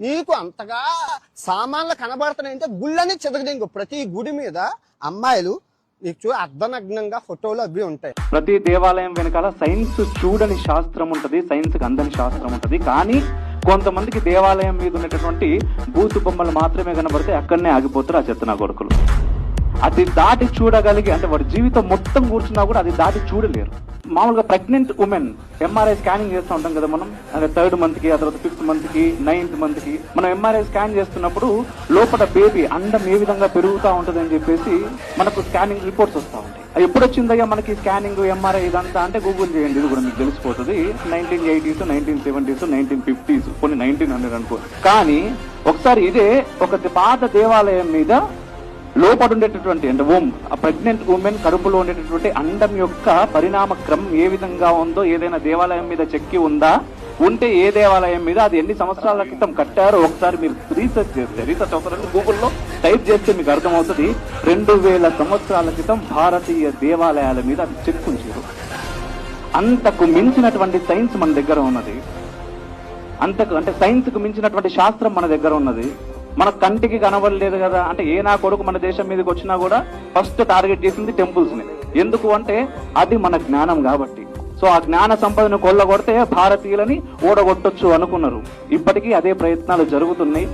నీకు అంతగా సామాన్లు కనబడుతున్నాయంటే గుళ్ళని చెదగదేంగు. ప్రతి గుడి మీద అమ్మాయిలు నీకు అర్ధనగ్నంగా ఫోటోలు అవి ఉంటాయి. ప్రతి దేవాలయం వెనకాల సైన్స్ చూడని శాస్త్రం ఉంటది, సైన్స్ కి అందని శాస్త్రం ఉంటది. కానీ కొంతమందికి దేవాలయం మీద ఉన్నటువంటి బూతు బొమ్మలు మాత్రమే కనబడితే అక్కడనే ఆగిపోతారు ఆ చెత్తనా కొడుకులు. అది దాటి చూడగలిగి, అంటే వాడి జీవితం మొత్తం కూర్చున్నా కూడా అది దాటి చూడలేరు. మామూలుగా ప్రెగ్నెంట్ ఉమెన్ ఎంఆర్ఐ స్కానింగ్ చేస్తూ ఉంటాం కదా మనం, అంటే 3rd month కి, ఆ తర్వాత 5th month కి, 9th month కి మనం ఎంఆర్ఐ స్కాన్ చేస్తున్నప్పుడు లోపల బేబీ అండం ఏ విధంగా పెరుగుతూ ఉంటుంది అని చెప్పేసి మనకు స్కానింగ్ రిపోర్ట్స్ వస్తూ ఉంటాయి. అది ఎప్పుడు వచ్చిందయ్యా మనకి స్కానింగ్ ఎంఆర్ఐ ఇదంతా అంటే గూగుల్ చేయండి, ఇది కూడా మీకు తెలిసిపోతుంది. 1980s, 1970s, 1950s, కొన్ని 1900 అనుకో. కానీ ఒకసారి ఇదే ఒక పాత దేవాలయం మీద లోపల ఉండేటటువంటి, అంటే ప్రెగ్నెంట్ ఉమెన్ కడుపులో ఉండేటటువంటి అండం యొక్క పరిణామ క్రమం ఏ విధంగా ఉందో ఏదైనా దేవాలయం మీద చెక్కి ఉందా, ఉంటే ఏ దేవాలయం మీద, అది ఎన్ని సంవత్సరాల క్రితం కట్టారో ఒకసారి మీరు రీసెర్చ్ చేస్తే, రీసెర్చ్ ఒకసారి గూగుల్లో టైప్ చేస్తే మీకు అర్థమవుతుంది. 2000 సంవత్సరాల క్రితం భారతీయ దేవాలయాల మీద అది చెక్కుంచారు. అంతకు మించినటువంటి సైన్స్ మన దగ్గర ఉన్నది, అంటే సైన్స్ కు మించినటువంటి శాస్త్రం మన దగ్గర ఉన్నది. మన కంటికి కనబడలేదు కదా, అంటే ఏ నా కొడుకు మన దేశం మీదకి వచ్చినా కూడా ఫస్ట్ టార్గెట్ చేసింది టెంపుల్స్ ని. ఎందుకు అంటే అది మన జ్ఞానం కాబట్టి. సో ఆ జ్ఞాన సంపదను కొల్లగొడితే భారతీయులని ఓడగొట్టొచ్చు అనుకున్నారు. ఇప్పటికీ అదే ప్రయత్నాలు జరుగుతున్నాయి.